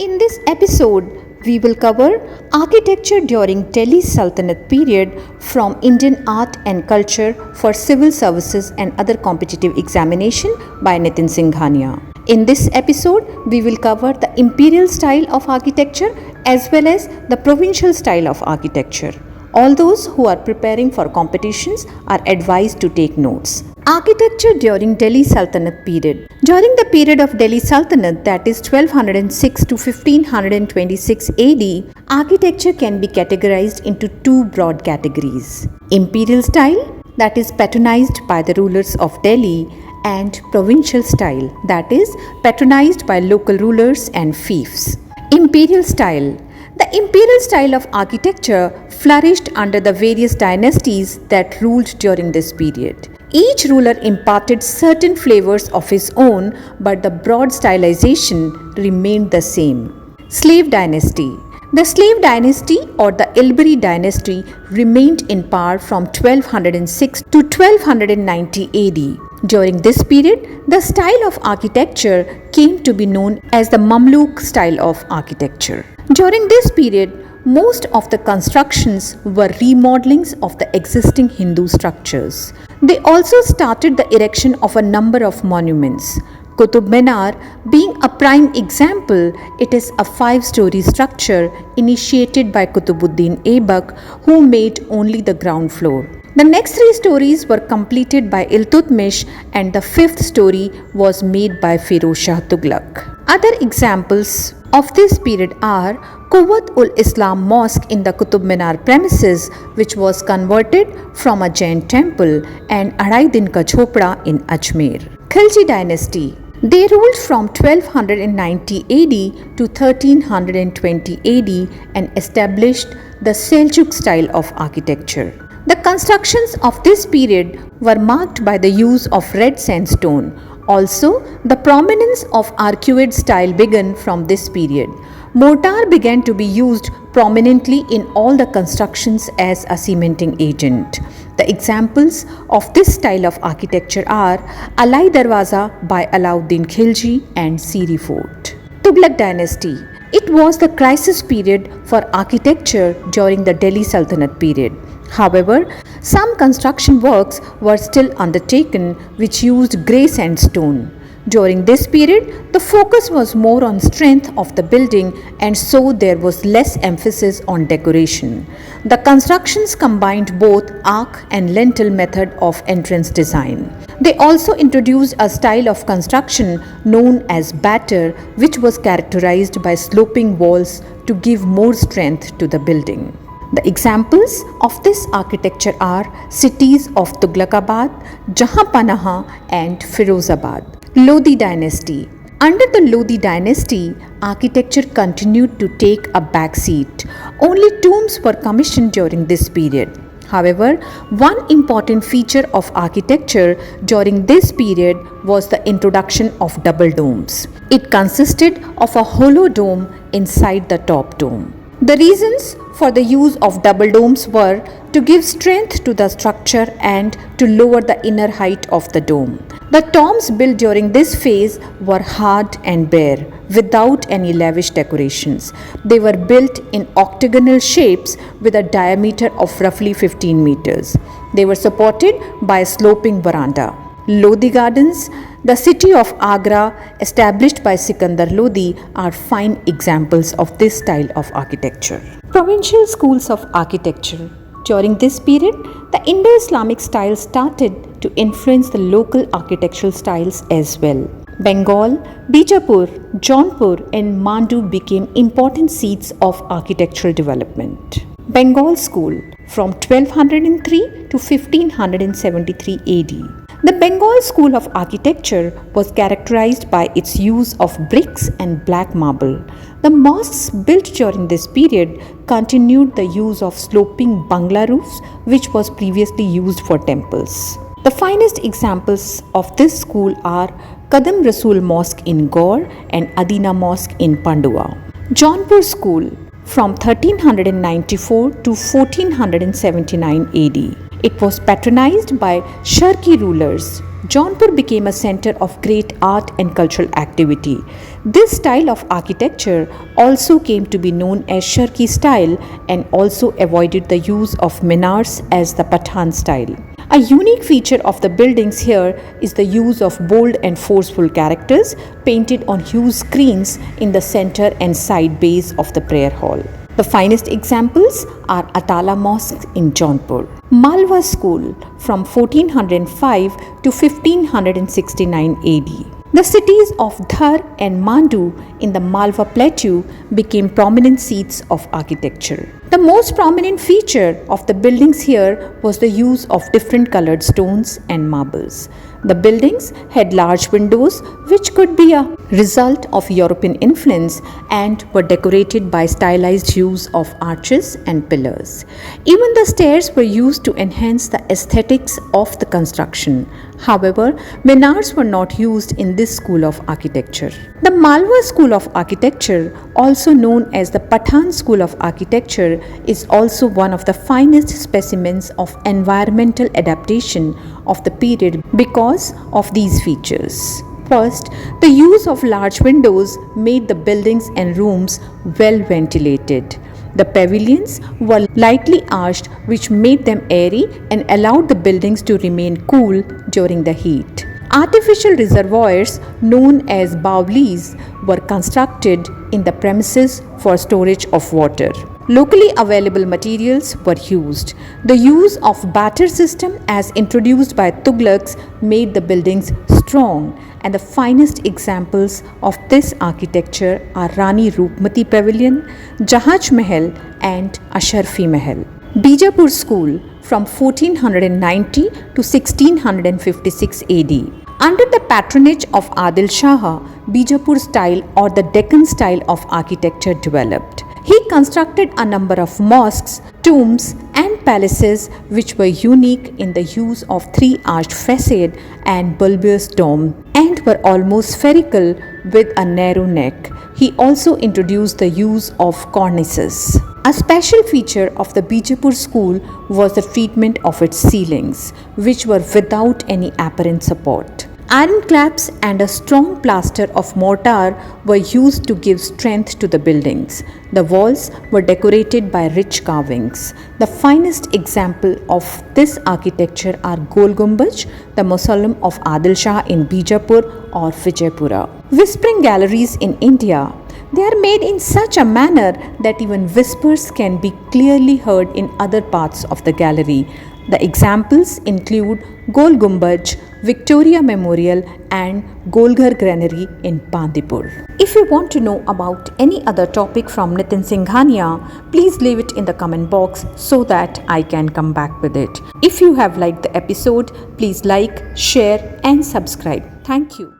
In this episode, we will cover architecture during Delhi Sultanate period from Indian art and culture for civil services and other competitive examination by Nitin Singhania. In this episode, we will cover the Imperial style of architecture as well as the Provincial style of architecture. All those who are preparing for competitions are advised to take notes. Architecture during Delhi Sultanate period. During the period of Delhi Sultanate, that is 1206 to 1526 AD, architecture can be categorized into two broad categories. Imperial style, that is patronized by the rulers of Delhi, and Provincial style, that is patronized by local rulers and fiefs. Imperial style. The imperial style of architecture flourished under the various dynasties that ruled during this period. Each ruler imparted certain flavors of his own, but the broad stylization remained the same. Slave dynasty. The slave dynasty or the Ilbari dynasty remained in power from 1206 to 1290 AD. During this period, the style of architecture came to be known as the Mamluk style of architecture. During this period, most of the constructions were remodelings of the existing Hindu structures. They also started the erection of a number of monuments. Qutub Minar being a prime example, it is a 5-story structure initiated by Qutubuddin Aibak, who made only the ground floor. The next 3 stories were completed by Iltutmish and the 5th story was made by Firoz Shah Tughlaq. Other examples of this period are Quwwat-ul-Islam Mosque in the Qutub Minar premises, which was converted from a Jain temple, and Adai Din Ka Chhopda in Ajmer. Khilji Dynasty. They ruled from 1290 AD to 1320 AD and established the Seljuk style of architecture. The constructions of this period were marked by the use of red sandstone. Also, the prominence of arcuate style began from this period. Mortar began to be used prominently in all the constructions as a cementing agent. The examples of this style of architecture are Alai Darwaza by Alauddin Khilji and Siri Fort. Tughlaq Dynasty. It was the crisis period for architecture during the Delhi Sultanate period. However, some construction works were still undertaken which used grey sandstone. During this period, the focus was more on strength of the building and so there was less emphasis on decoration. The constructions combined both arc and lintel method of entrance design. They also introduced a style of construction known as batter, which was characterized by sloping walls to give more strength to the building. The examples of this architecture are cities of Tughlaqabad, Jahanpanaha and Firozabad. Lodi Dynasty. Under the Lodi Dynasty, architecture continued to take a back seat. Only tombs were commissioned during this period. However, one important feature of architecture during this period was the introduction of double domes. It consisted of a hollow dome inside the top dome. The reasons for the use of double domes were to give strength to the structure and to lower the inner height of the dome. The tombs built during this phase were hard and bare, without any lavish decorations. They were built in octagonal shapes with a diameter of roughly 15 meters. They were supported by a sloping veranda. Lodi Gardens, the city of Agra, established by Sikandar Lodi, are fine examples of this style of architecture. Provincial schools of architecture. During this period, the Indo-Islamic style started to influence the local architectural styles as well. Bengal, Bijapur, Jaunpur and Mandu became important seats of architectural development. Bengal School from 1203 to 1573 AD. The Bengal School of Architecture was characterized by its use of bricks and black marble. The mosques built during this period continued the use of sloping bangla roofs, which was previously used for temples. The finest examples of this school are Kadam Rasul Mosque in Gaur and Adina Mosque in Pandua. Jaunpur School from 1394 to 1479 AD. It was patronized by Sharqi rulers. Jaunpur became a center of great art and cultural activity. This style of architecture also came to be known as Sharqi style and also avoided the use of minars as the Pathan style. A unique feature of the buildings here is the use of bold and forceful characters painted on huge screens in the center and side bays of the prayer hall. The finest examples are Atala Mosque in Jaunpur, Malwa School from 1405 to 1569 AD. The cities of Dhar and Mandu in the Malwa Plateau became prominent seats of architecture. The most prominent feature of the buildings here was the use of different colored stones and marbles. The buildings had large windows, which could be a result of European influence, and were decorated by stylized use of arches and pillars. Even the stairs were used to enhance the aesthetics of the construction. However, minars were not used in this school of architecture. The Malwa School of Architecture, also known as the Pathan School of Architecture, is also one of the finest specimens of environmental adaptation of the period because of these features. First, the use of large windows made the buildings and rooms well ventilated. The pavilions were lightly arched, which made them airy and allowed the buildings to remain cool during the heat. Artificial reservoirs known as bawlis were constructed in the premises for storage of water. Locally available materials were used. The use of batter system as introduced by Tughlaqs made the buildings strong, and the finest examples of this architecture are Rani Roopmati Pavilion, Jahaj Mahal and Asharfi Mahal. Bijapur School from 1490 to 1656 AD. Under the patronage of Adil Shah, Bijapur style or the Deccan style of architecture developed. He constructed a number of mosques, tombs and palaces which were unique in the use of three-arched facade and bulbous dome and were almost spherical with a narrow neck. He also introduced the use of cornices. A special feature of the Bijapur school was the treatment of its ceilings, which were without any apparent support. Iron claps and a strong plaster of mortar were used to give strength to the buildings. The walls were decorated by rich carvings. The finest example of this architecture are Gol Gumbaj, the mausoleum of Adil Shah in Bijapur or Vijaypura. Whispering galleries in India. They are made in such a manner that even whispers can be clearly heard in other parts of the gallery. The examples include Gol Gumbaj, Victoria Memorial and Golghar Granary in Bandipur. If you want to know about any other topic from Nitin Singhania, please leave it in the comment box so that I can come back with it. If you have liked the episode, please like, share and subscribe. Thank you.